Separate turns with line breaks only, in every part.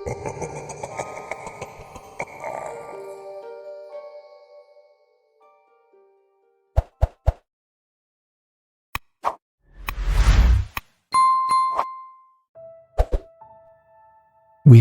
We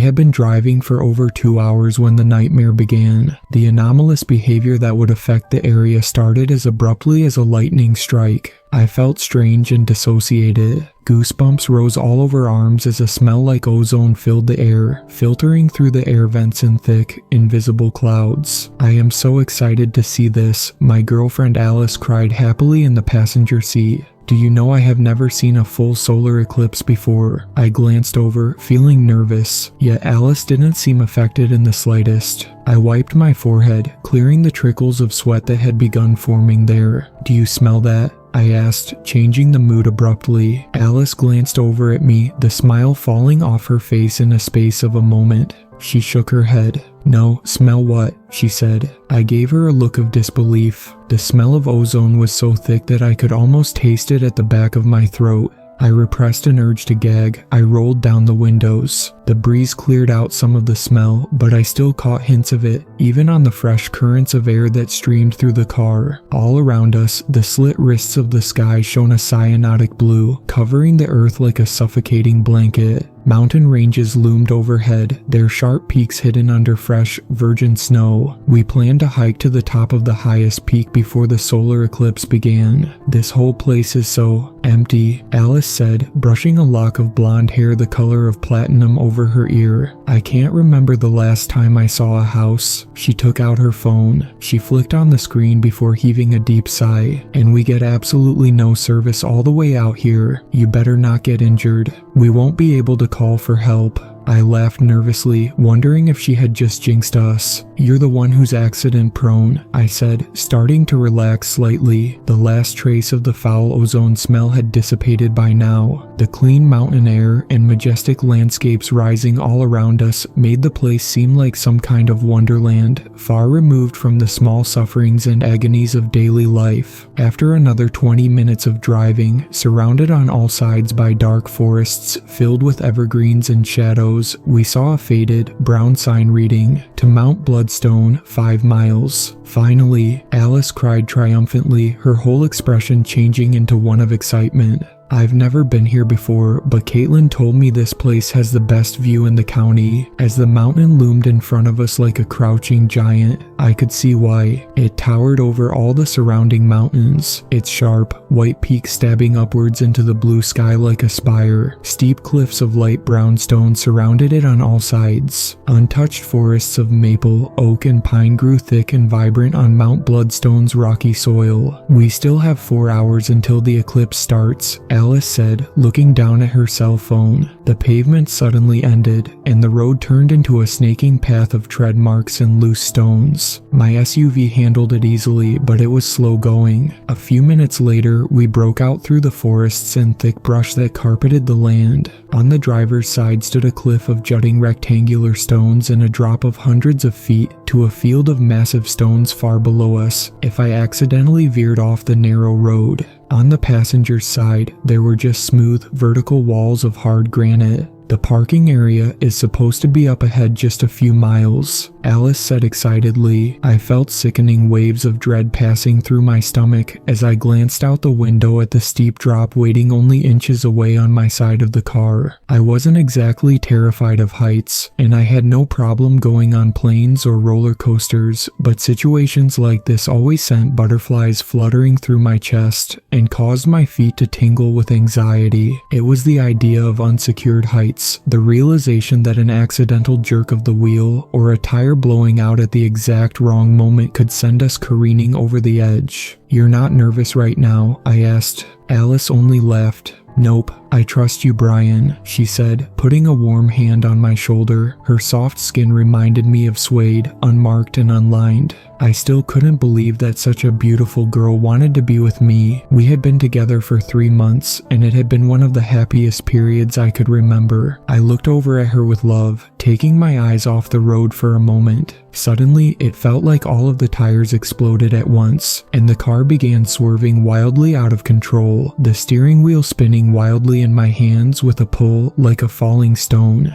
had been driving for over 2 hours when the nightmare began. The anomalous behavior that would affect the area started as abruptly as a lightning strike. I felt strange and dissociated. Goosebumps rose all over arms as a smell like ozone filled the air, filtering through the air vents in thick, invisible clouds. I am so excited to see this, my girlfriend Alice cried happily in the passenger seat. Do you know I have never seen a full solar eclipse before? I glanced over, feeling nervous, yet Alice didn't seem affected in the slightest. I wiped my forehead, clearing the trickles of sweat that had begun forming there. Do you smell that? I asked, changing the mood abruptly. Alice glanced over at me, the smile falling off her face in a space of a moment. She shook her head. No, smell what? She said. I gave her a look of disbelief. The smell of ozone was so thick that I could almost taste it at the back of my throat. I repressed an urge to gag. I rolled down the windows. The breeze cleared out some of the smell, but I still caught hints of it, even on the fresh currents of air that streamed through the car. All around us, the slit wrists of the sky shone a cyanotic blue, covering the earth like a suffocating blanket. Mountain ranges loomed overhead, their sharp peaks hidden under fresh, virgin snow. We planned to hike to the top of the highest peak before the solar eclipse began. This whole place is so empty, Alice said, brushing a lock of blonde hair the color of platinum over her ear. I can't remember the last time I saw a house. She took out her phone. She flicked on the screen before heaving a deep sigh. And we get absolutely no service all the way out here. You better not get injured. We won't be able to call for help. I laughed nervously, wondering if she had just jinxed us. You're the one who's accident prone, I said, starting to relax slightly. The last trace of the foul ozone smell had dissipated by now. The clean mountain air and majestic landscapes rising all around us made the place seem like some kind of wonderland, far removed from the small sufferings and agonies of daily life. After another 20 minutes of driving, surrounded on all sides by dark forests filled with evergreens and shadows, we saw a faded, brown sign reading, "To Mount Bloodstone, 5 miles. Finally, Alice cried triumphantly, her whole expression changing into one of excitement. I've never been here before, but Caitlin told me this place has the best view in the county. As the mountain loomed in front of us like a crouching giant, I could see why. It towered over all the surrounding mountains, its sharp, white peak stabbing upwards into the blue sky like a spire. Steep cliffs of light brown stone surrounded it on all sides. Untouched forests of maple, oak, and pine grew thick and vibrant on Mount Bloodstone's rocky soil. We still have 4 hours until the eclipse starts, Alice said, looking down at her cell phone. The pavement suddenly ended, and the road turned into a snaking path of tread marks and loose stones. My SUV handled it easily, but it was slow going. A few minutes later, we broke out through the forests and thick brush that carpeted the land. On the driver's side stood a cliff of jutting rectangular stones and a drop of hundreds of feet to a field of massive stones far below us if I accidentally veered off the narrow road. On the passenger's side, there were just smooth, vertical walls of hard granite. The parking area is supposed to be up ahead just a few miles, Alice said excitedly. I felt sickening waves of dread passing through my stomach as I glanced out the window at the steep drop waiting only inches away on my side of the car. I wasn't exactly terrified of heights, and I had no problem going on planes or roller coasters, but situations like this always sent butterflies fluttering through my chest and caused my feet to tingle with anxiety. It was the idea of unsecured heights, the realization that an accidental jerk of the wheel or a tire blowing out at the exact wrong moment could send us careening over the edge. You're not nervous right now? I asked. Alice only laughed. Nope, I trust you, Brian, she said, putting a warm hand on my shoulder. Her soft skin reminded me of suede, unmarked and unlined. I still couldn't believe that such a beautiful girl wanted to be with me. We had been together for 3 months, and it had been one of the happiest periods I could remember. I looked over at her with love, taking my eyes off the road for a moment. Suddenly, it felt like all of the tires exploded at once, and the car began swerving wildly out of control, the steering wheel spinning wildly in my hands with a pull like a falling stone.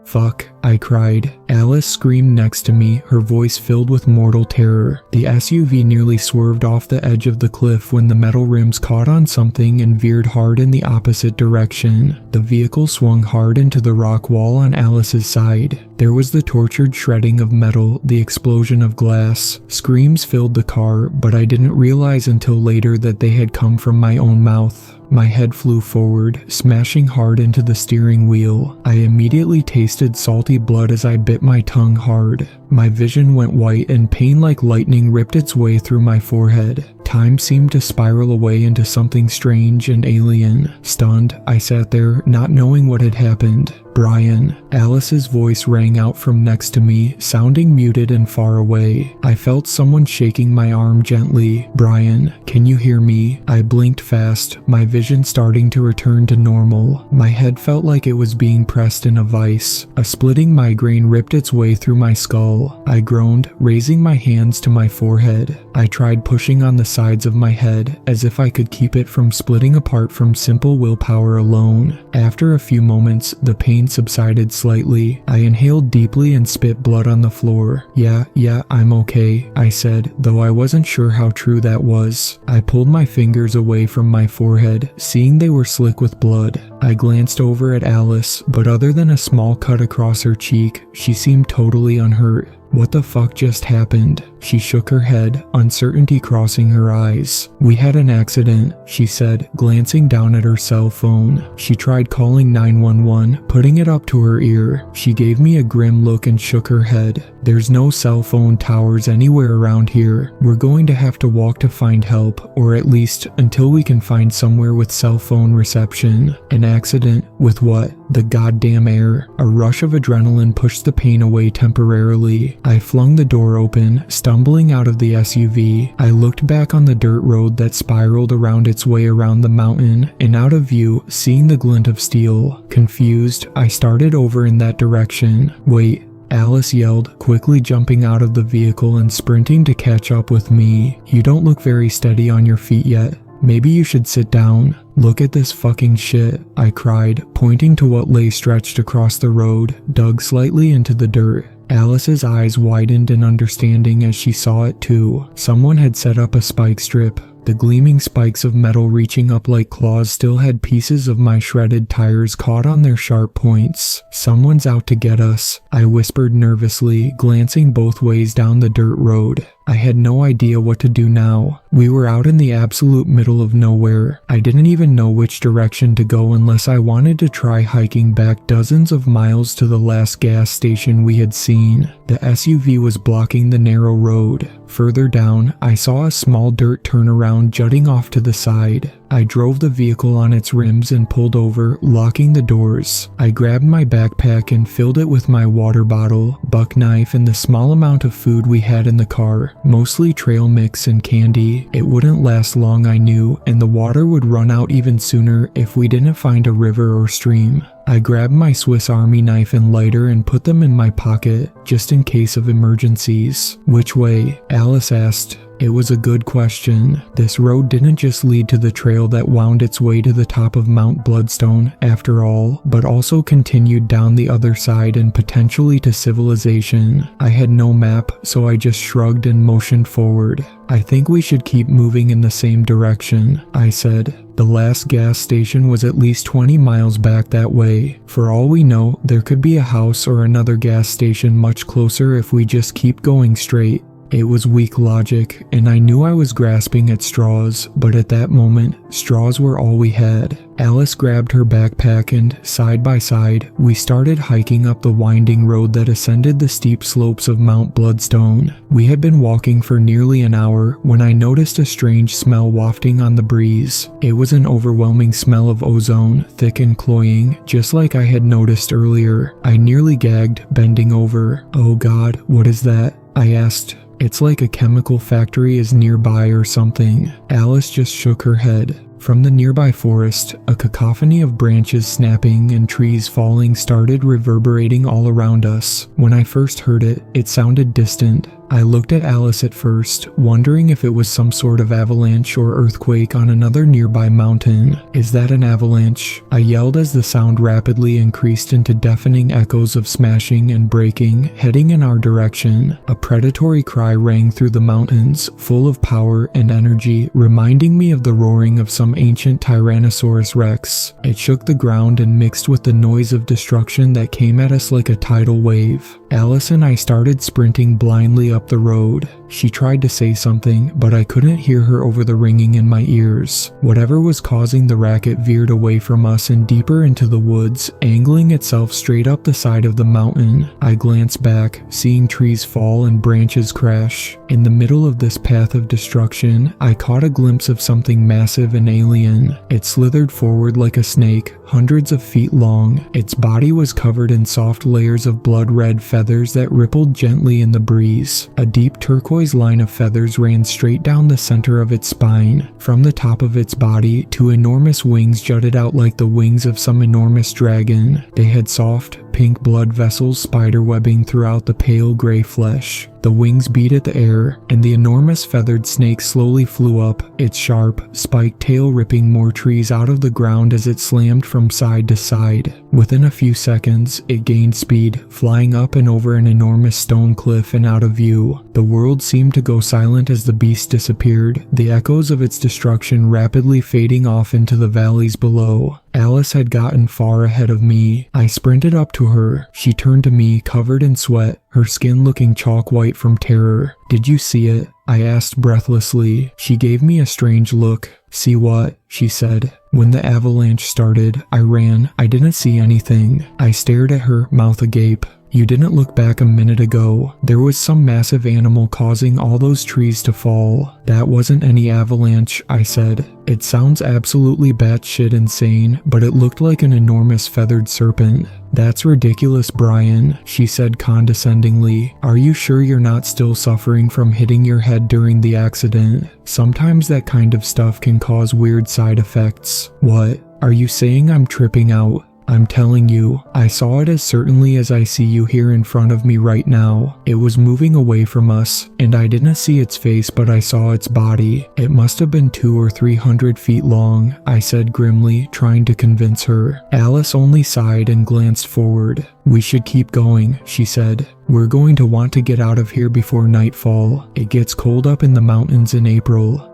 Fuck, I cried. Alice screamed next to me, her voice filled with mortal terror. The SUV nearly swerved off the edge of the cliff when the metal rims caught on something and veered hard in the opposite direction. The vehicle swung hard into the rock wall on Alice's side. There was the tortured shredding of metal, the explosion of glass. Screams filled the car, but I didn't realize until later that they had come from my own mouth. My head flew forward, smashing hard into the steering wheel. I immediately tasted salty blood as I bit my tongue hard. My vision went white and pain like lightning ripped its way through my forehead. Time seemed to spiral away into something strange and alien. Stunned, I sat there, not knowing what had happened. Brian. Alice's voice rang out from next to me, sounding muted and far away. I felt someone shaking my arm gently. Brian, can you hear me? I blinked fast, my vision starting to return to normal. My head felt like it was being pressed in a vice. A splitting migraine ripped its way through my skull. I groaned, raising my hands to my forehead. I tried pushing on the sides of my head, as if I could keep it from splitting apart from simple willpower alone. After a few moments, the pain subsided slightly. I inhaled deeply and spit blood on the floor. Yeah, I'm okay, I said, though I wasn't sure how true that was. I pulled my fingers away from my forehead, seeing they were slick with blood. I glanced over at Alice, but other than a small cut across her cheek, she seemed totally unhurt. What the fuck just happened? She shook her head, uncertainty crossing her eyes. We had an accident, she said, glancing down at her cell phone. She tried calling 911, putting it up to her ear. She gave me a grim look and shook her head. There's no cell phone towers anywhere around here. We're going to have to walk to find help, or at least until we can find somewhere with cell phone reception. An accident? With what? The goddamn air. A rush of adrenaline pushed the pain away temporarily. I flung the door open, stumbling out of the SUV. I looked back on the dirt road that spiraled around its way around the mountain, and out of view, seeing the glint of steel. Confused, I started over in that direction. Wait. Alice yelled, quickly jumping out of the vehicle and sprinting to catch up with me. You don't look very steady on your feet yet. Maybe you should sit down. Look at this fucking shit, I cried, pointing to what lay stretched across the road, dug slightly into the dirt. Alice's eyes widened in understanding as she saw it too. Someone had set up a spike strip. The gleaming spikes of metal reaching up like claws still had pieces of my shredded tires caught on their sharp points. Someone's out to get us, I whispered nervously, glancing both ways down the dirt road. I had no idea what to do now. We were out in the absolute middle of nowhere. I didn't even know which direction to go unless I wanted to try hiking back dozens of miles to the last gas station we had seen. The SUV was blocking the narrow road. Further down, I saw a small dirt turnaround jutting off to the side. I drove the vehicle on its rims and pulled over, locking the doors. I grabbed my backpack and filled it with my water bottle, buck knife, and the small amount of food we had in the car, mostly trail mix and candy. It wouldn't last long, I knew, and the water would run out even sooner if we didn't find a river or stream. I grabbed my Swiss Army knife and lighter and put them in my pocket, just in case of emergencies. Which way? Alice asked. It was a good question. This road didn't just lead to the trail that wound its way to the top of Mount Bloodstone, after all, but also continued down the other side and potentially to civilization. I had no map, so I just shrugged and motioned forward. I think we should keep moving in the same direction, I said. The last gas station was at least 20 miles back that way. For all we know, there could be a house or another gas station much closer if we just keep going straight. It was weak logic, and I knew I was grasping at straws, but at that moment, straws were all we had. Alice grabbed her backpack and, side by side, we started hiking up the winding road that ascended the steep slopes of Mount Bloodstone. We had been walking for nearly an hour when I noticed a strange smell wafting on the breeze. It was an overwhelming smell of ozone, thick and cloying, just like I had noticed earlier. I nearly gagged, bending over. Oh God, what is that? I asked. It's like a chemical factory is nearby or something. Alice just shook her head. From the nearby forest, a cacophony of branches snapping and trees falling started reverberating all around us. When I first heard it, it sounded distant. I looked at Alice at first, wondering if it was some sort of avalanche or earthquake on another nearby mountain. "Is that an avalanche?" I yelled as the sound rapidly increased into deafening echoes of smashing and breaking, heading in our direction. A predatory cry rang through the mountains, full of power and energy, reminding me of the roaring of some ancient Tyrannosaurus Rex. It shook the ground and mixed with the noise of destruction that came at us like a tidal wave. Alice and I started sprinting blindly up the road. She tried to say something, but I couldn't hear her over the ringing in my ears. Whatever was causing the racket veered away from us and deeper into the woods, angling itself straight up the side of the mountain. I glanced back, seeing trees fall and branches crash. In the middle of this path of destruction, I caught a glimpse of something massive and alien. It slithered forward like a snake, hundreds of feet long. Its body was covered in soft layers of blood-red feathers that rippled gently in the breeze. A deep turquoise line of feathers ran straight down the center of its spine. From the top of its body, two enormous wings jutted out like the wings of some enormous dragon. They had soft, pink blood vessels spiderwebbing throughout the pale gray flesh. The wings beat at the air, and the enormous feathered snake slowly flew up, its sharp, spiked tail ripping more trees out of the ground as it slammed from side to side. Within a few seconds, it gained speed, flying up and over an enormous stone cliff and out of view. The world seemed to go silent as the beast disappeared, the echoes of its destruction rapidly fading off into the valleys below. Alice had gotten far ahead of me. I sprinted up to her. She turned to me, covered in sweat, her skin looking chalk white from terror. "Did you see it?" I asked breathlessly. She gave me a strange look. "See what?" she said. "When the avalanche started, I ran. I didn't see anything." I stared at her, mouth agape. "You didn't look back a minute ago. There was some massive animal causing all those trees to fall." "That wasn't any avalanche," I said. "It sounds absolutely batshit insane, but it looked like an enormous feathered serpent." "That's ridiculous, Brian," she said condescendingly. "Are you sure you're not still suffering from hitting your head during the accident? Sometimes that kind of stuff can cause weird side effects." "What? Are you saying I'm tripping out?" "I'm telling you, I saw it as certainly as I see you here in front of me right now. It was moving away from us, and I didn't see its face, but I saw its body. It must have been 200 or 300 feet long," I said grimly, trying to convince her. Alice only sighed and glanced forward. "We should keep going," she said. "We're going to want to get out of here before nightfall. It gets cold up in the mountains in April."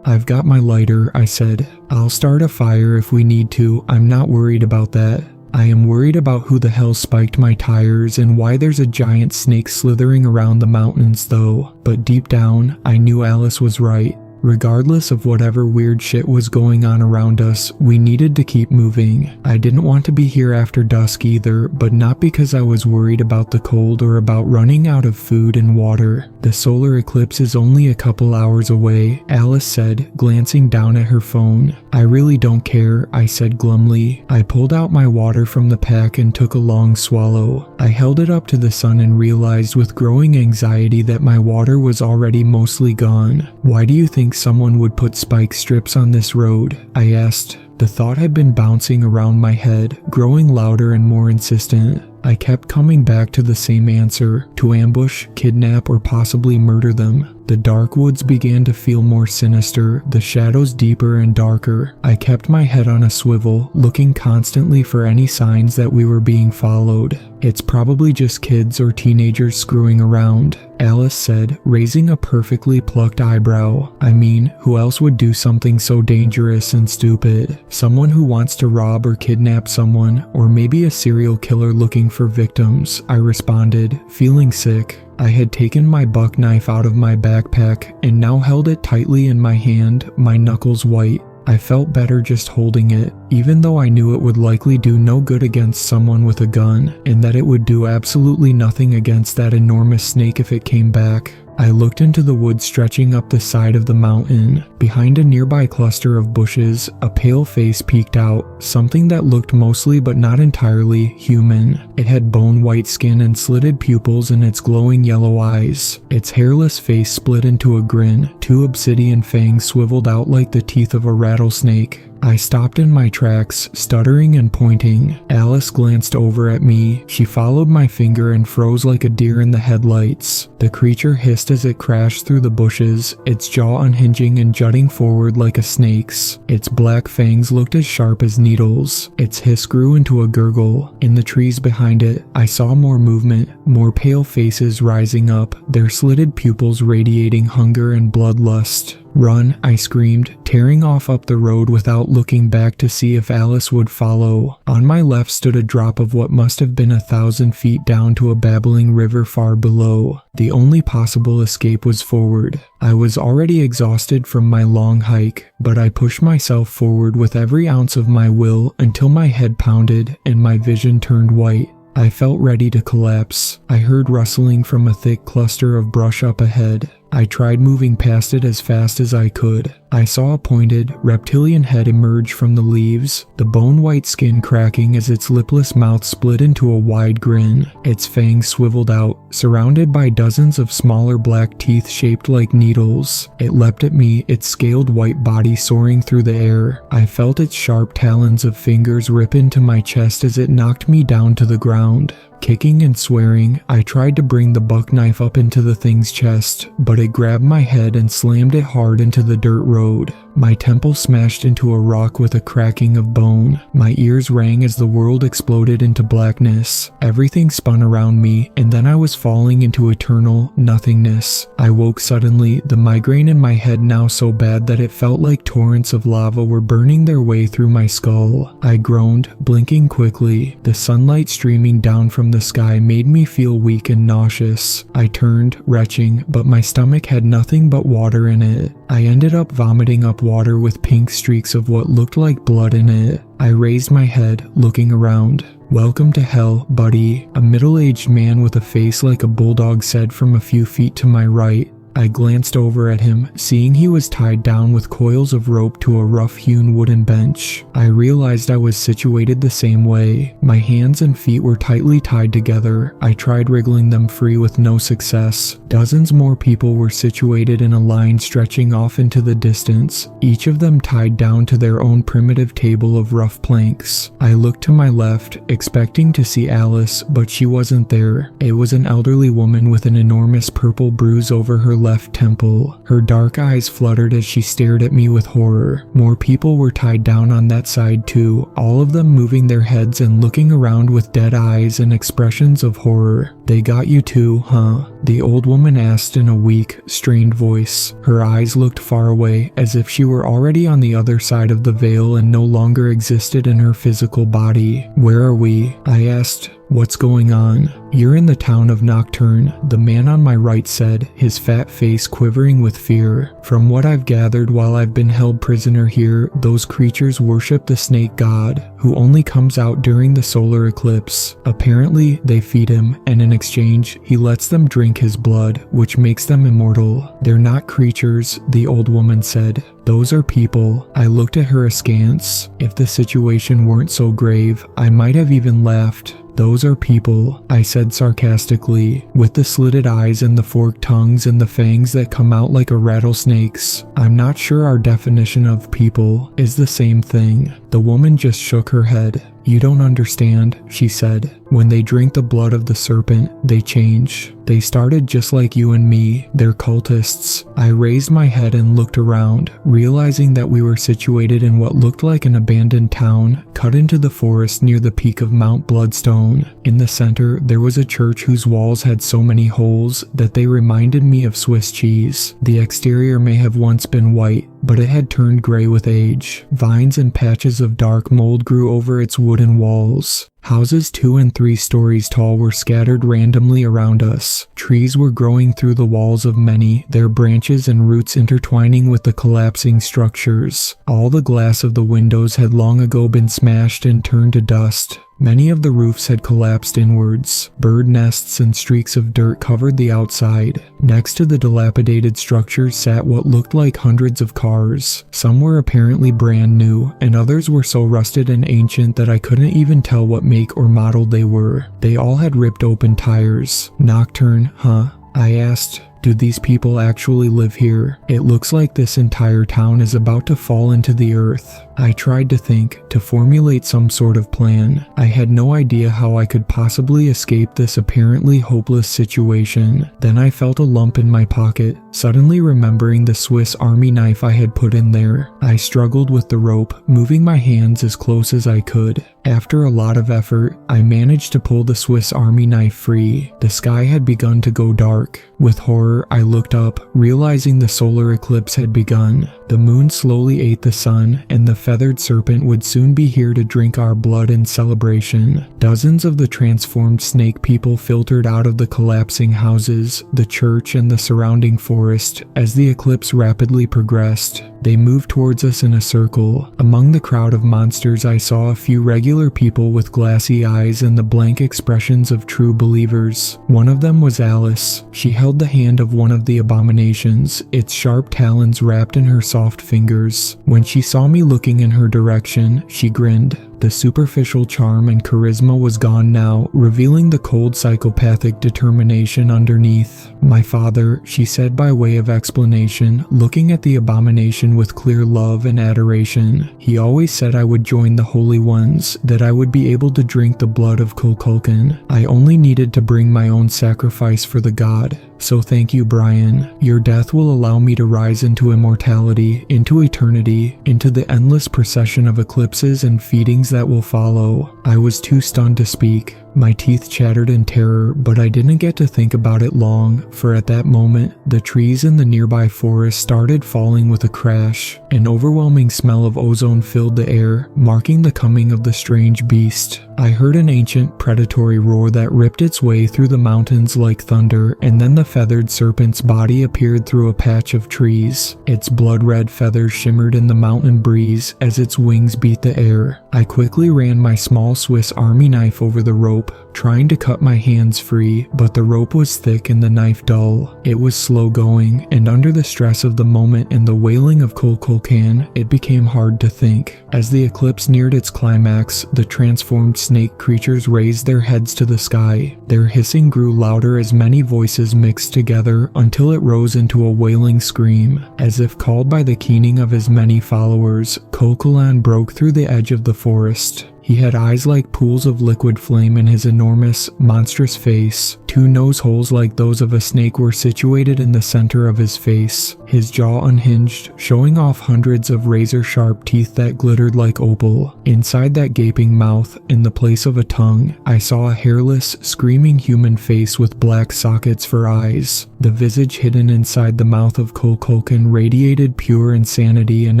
"I've got my lighter," I said. "I'll start a fire if we need to. I'm not worried about that. I am worried about who the hell spiked my tires and why there's a giant snake slithering around the mountains though." But deep down, I knew Alice was right. Regardless of whatever weird shit was going on around us, we needed to keep moving. I didn't want to be here after dusk either, but not because I was worried about the cold or about running out of food and water. "The solar eclipse is only a couple hours away," Alice said, glancing down at her phone. "I really don't care," I said glumly. I pulled out my water from the pack and took a long swallow. I held it up to the sun and realized with growing anxiety that my water was already mostly gone. "Why do you think someone would put spike strips on this road?" I asked. The thought had been bouncing around my head, growing louder and more insistent. I kept coming back to the same answer: to ambush, kidnap, or possibly murder them. The dark woods began to feel more sinister, the shadows deeper and darker. I kept my head on a swivel, looking constantly for any signs that we were being followed. "It's probably just kids or teenagers screwing around," Alice said, raising a perfectly plucked eyebrow. "I mean, who else would do something so dangerous and stupid? Someone who wants to rob or kidnap someone, or maybe a serial killer looking for victims," I responded, feeling sick. I had taken my buck knife out of my backpack and now held it tightly in my hand, my knuckles white. I felt better just holding it, even though I knew it would likely do no good against someone with a gun, and that it would do absolutely nothing against that enormous snake if it came back. I looked into the woods stretching up the side of the mountain. Behind a nearby cluster of bushes, a pale face peeked out, something that looked mostly but not entirely human. It had bone-white skin and slitted pupils in its glowing yellow eyes. Its hairless face split into a grin, two obsidian fangs swiveled out like the teeth of a rattlesnake. I stopped in my tracks, stuttering and pointing. Alice glanced over at me. She followed my finger and froze like a deer in the headlights. The creature hissed as it crashed through the bushes, its jaw unhinging and jutting forward like a snake's. Its black fangs looked as sharp as needles. Its hiss grew into a gurgle. In the trees behind it, I saw more movement, more pale faces rising up, their slitted pupils radiating hunger and bloodlust. "Run," I screamed, tearing off up the road without looking back to see if Alice would follow. On my left stood a drop of what must have been 1,000 feet down to a babbling river far below. The only possible escape was forward. I was already exhausted from my long hike, but I pushed myself forward with every ounce of my will until my head pounded and my vision turned white. I felt ready to collapse. I heard rustling from a thick cluster of brush up ahead. I tried moving past it as fast as I could. I saw a pointed, reptilian head emerge from the leaves, the bone-white skin cracking as its lipless mouth split into a wide grin. Its fangs swiveled out, surrounded by dozens of smaller black teeth shaped like needles. It leapt at me, its scaled white body soaring through the air. I felt its sharp talons of fingers rip into my chest as it knocked me down to the ground. Kicking and swearing, I tried to bring the buck knife up into the thing's chest, but it grabbed my head and slammed it hard into the dirt road. My temple smashed into a rock with a cracking of bone. My ears rang as the world exploded into blackness. Everything spun around me, and then I was falling into eternal nothingness. I woke suddenly, the migraine in my head now so bad that it felt like torrents of lava were burning their way through my skull. I groaned, blinking quickly. The sunlight streaming down from the sky made me feel weak and nauseous. I turned, retching, but my stomach had nothing but water in it. I ended up vomiting up water with pink streaks of what looked like blood in it. I raised my head, looking around. "Welcome to hell, buddy," a middle-aged man with a face like a bulldog said from a few feet to my right. I glanced over at him, seeing he was tied down with coils of rope to a rough-hewn wooden bench. I realized I was situated the same way. My hands and feet were tightly tied together. I tried wriggling them free with no success. Dozens more people were situated in a line stretching off into the distance, each of them tied down to their own primitive table of rough planks. I looked to my left, expecting to see Alice, but she wasn't there. It was an elderly woman with an enormous purple bruise over her left temple. Her dark eyes fluttered as she stared at me with horror. More people were tied down on that side too, all of them moving their heads and looking around with dead eyes and expressions of horror. "They got you too, huh?" the old woman asked in a weak, strained voice. Her eyes looked far away, as if she were already on the other side of the veil and no longer existed in her physical body. "Where are we?" I asked. "What's going on?" "You're in the town of Nocturne," the man on my right said, his fat face quivering with fear. "From what I've gathered while I've been held prisoner here, those creatures worship the snake god, who only comes out during the solar eclipse. Apparently, they feed him, and in exchange, he lets them drink his blood, which makes them immortal. They're not creatures," the old woman said. "Those are people." I looked at her askance. If the situation weren't so grave, I might have even laughed. "Those are people," I said sarcastically, "with the slitted eyes and the forked tongues and the fangs that come out like a rattlesnake's. I'm not sure our definition of people is the same thing." The woman just shook her head. "You don't understand," she said. "When they drink the blood of the serpent, they change. They started just like you and me. They're cultists." I raised my head and looked around, realizing that we were situated in what looked like an abandoned town, cut into the forest near the peak of Mount Bloodstone. In the center, there was a church whose walls had so many holes that they reminded me of Swiss cheese. The exterior may have once been white, but it had turned gray with age. Vines and patches of dark mold grew over its wooden walls. Houses 2 and 3 stories tall were scattered randomly around us. Trees were growing through the walls of many, their branches and roots intertwining with the collapsing structures. All the glass of the windows had long ago been smashed and turned to dust. Many of the roofs had collapsed inwards. Bird nests and streaks of dirt covered the outside. Next to the dilapidated structures sat what looked like hundreds of cars. Some were apparently brand new, and others were so rusted and ancient that I couldn't even tell what make or model they were. They all had ripped open tires. "Nocturne, huh?" I asked. Do these people actually live here? It looks like this entire town is about to fall into the earth. I tried to think, to formulate some sort of plan. I had no idea how I could possibly escape this apparently hopeless situation. Then I felt a lump in my pocket, suddenly remembering the Swiss Army knife I had put in there. I struggled with the rope, moving my hands as close as I could. After a lot of effort, I managed to pull the Swiss Army knife free. The sky had begun to go dark. With horror, I looked up, realizing the solar eclipse had begun. The moon slowly ate the sun, and the feathered serpent would soon be here to drink our blood in celebration. Dozens of the transformed snake people filtered out of the collapsing houses, the church, and the surrounding forest as the eclipse rapidly progressed. They moved towards us in a circle. Among the crowd of monsters, I saw a few regular people with glassy eyes and the blank expressions of true believers. One of them was Alice. She held the hand of one of the abominations, its sharp talons wrapped in her soft fingers. When she saw me looking in her direction, she grinned. The superficial charm and charisma was gone now, revealing the cold psychopathic determination underneath. "My father," she said by way of explanation, looking at the abomination with clear love and adoration. "He always said I would join the holy ones, that I would be able to drink the blood of Kukulkan. I only needed to bring my own sacrifice for the god. So thank you, Brian. Your death will allow me to rise into immortality, into eternity, into the endless procession of eclipses and feedings that will follow." I was too stunned to speak. My teeth chattered in terror, but I didn't get to think about it long, for at that moment, the trees in the nearby forest started falling with a crash. An overwhelming smell of ozone filled the air, marking the coming of the strange beast. I heard an ancient, predatory roar that ripped its way through the mountains like thunder, and then the feathered serpent's body appeared through a patch of trees. Its blood-red feathers shimmered in the mountain breeze as its wings beat the air. I quickly ran my small Swiss Army knife over the rope, trying to cut my hands free, but the rope was thick and the knife dull. It was slow going, and under the stress of the moment and the wailing of Kukulkan, it became hard to think. As the eclipse neared its climax, the transformed snake creatures raised their heads to the sky. Their hissing grew louder as many voices mixed together until it rose into a wailing scream. As if called by the keening of his many followers, Kukulkan broke through the edge of the forest. He had eyes like pools of liquid flame in his enormous, monstrous face. Two nose holes like those of a snake were situated in the center of his face. His jaw unhinged, showing off hundreds of razor-sharp teeth that glittered like opal. Inside that gaping mouth, in the place of a tongue, I saw a hairless, screaming human face with black sockets for eyes. The visage hidden inside the mouth of Kukulkan radiated pure insanity and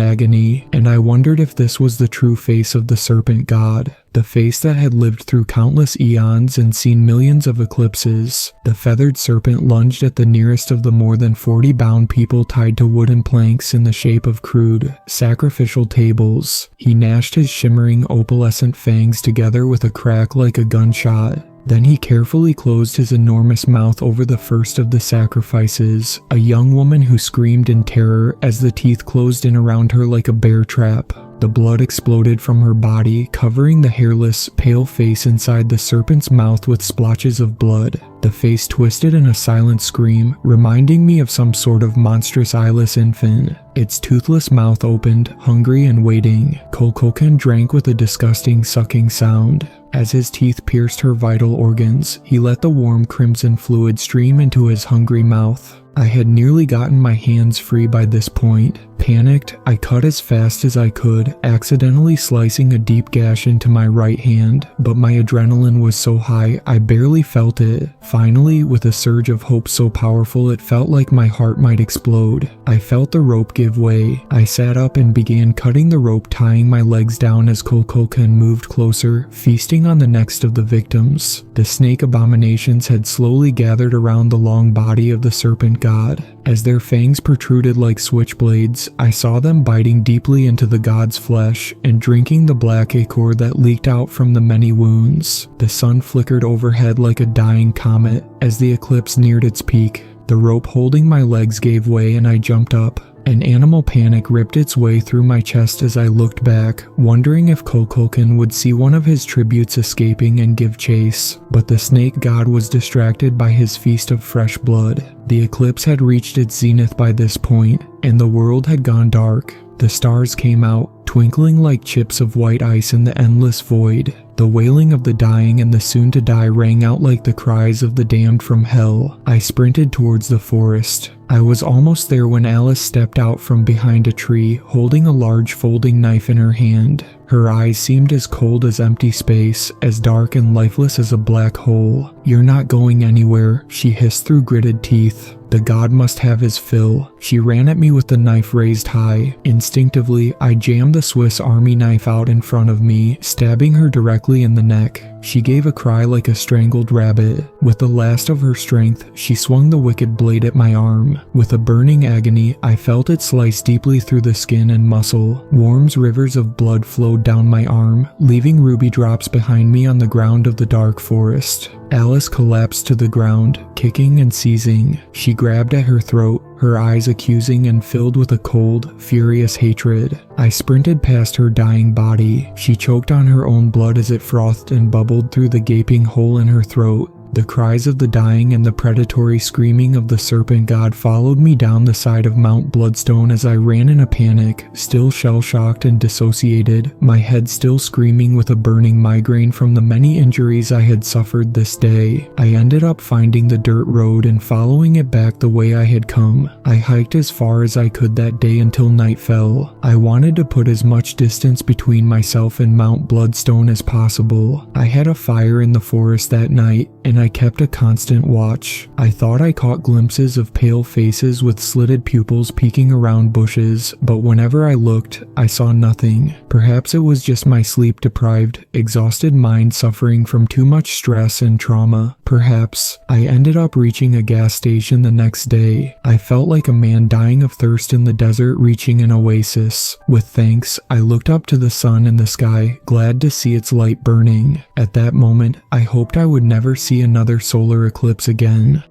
agony, and I wondered if this was the true face of the serpent god. The face that had lived through countless eons and seen millions of eclipses. The feathered serpent lunged at the nearest of the more than 40 bound people tied to wooden planks in the shape of crude, sacrificial tables. He gnashed his shimmering opalescent fangs together with a crack like a gunshot. Then he carefully closed his enormous mouth over the first of the sacrifices, a young woman who screamed in terror as the teeth closed in around her like a bear trap. The blood exploded from her body, covering the hairless, pale face inside the serpent's mouth with splotches of blood. The face twisted in a silent scream, reminding me of some sort of monstrous eyeless infant. Its toothless mouth opened, hungry and waiting. Kukulkan drank with a disgusting sucking sound. As his teeth pierced her vital organs, he let the warm crimson fluid stream into his hungry mouth. I had nearly gotten my hands free by this point. Panicked, I cut as fast as I could, accidentally slicing a deep gash into my right hand, but my adrenaline was so high I barely felt it. Finally, with a surge of hope so powerful it felt like my heart might explode, I felt the rope give way. I sat up and began cutting the rope, tying my legs down as Kukulkan moved closer, feasting on the next of the victims. The snake abominations had slowly gathered around the long body of the serpent god. As their fangs protruded like switchblades, I saw them biting deeply into the god's flesh and drinking the black ichor that leaked out from the many wounds. The sun flickered overhead like a dying comet as the eclipse neared its peak. The rope holding my legs gave way and I jumped up. An animal panic ripped its way through my chest as I looked back, wondering if Kukulkan would see one of his tributes escaping and give chase, but the snake god was distracted by his feast of fresh blood. The eclipse had reached its zenith by this point, and the world had gone dark. The stars came out, twinkling like chips of white ice in the endless void. The wailing of the dying and the soon-to-die rang out like the cries of the damned from hell. I sprinted towards the forest. I was almost there when Alice stepped out from behind a tree, holding a large folding knife in her hand. Her eyes seemed as cold as empty space, as dark and lifeless as a black hole. "You're not going anywhere," she hissed through gritted teeth. The god must have his fill. She ran at me with the knife raised high. Instinctively, I jammed the Swiss Army knife out in front of me, stabbing her directly in the neck. She gave a cry like a strangled rabbit. With the last of her strength, she swung the wicked blade at my arm. With a burning agony, I felt it slice deeply through the skin and muscle. Warm rivers of blood flowed down my arm, leaving ruby drops behind me on the ground of the dark forest. Alice collapsed to the ground, kicking and seizing. She grabbed at her throat, her eyes accusing and filled with a cold, furious hatred. I sprinted past her dying body. She choked on her own blood as it frothed and bubbled through the gaping hole in her throat. The cries of the dying and the predatory screaming of the serpent god followed me down the side of Mount Bloodstone as I ran in a panic, still shell-shocked and dissociated, my head still screaming with a burning migraine from the many injuries I had suffered this day. I ended up finding the dirt road and following it back the way I had come. I hiked as far as I could that day until night fell. I wanted to put as much distance between myself and Mount Bloodstone as possible. I had a fire in the forest that night, and I kept a constant watch. I thought I caught glimpses of pale faces with slitted pupils peeking around bushes, but whenever I looked, I saw nothing. Perhaps it was just my sleep-deprived, exhausted mind suffering from too much stress and trauma. Perhaps. I ended up reaching a gas station the next day. I felt like a man dying of thirst in the desert reaching an oasis. With thanks, I looked up to the sun in the sky, glad to see its light burning. At that moment, I hoped I would never see another solar eclipse again.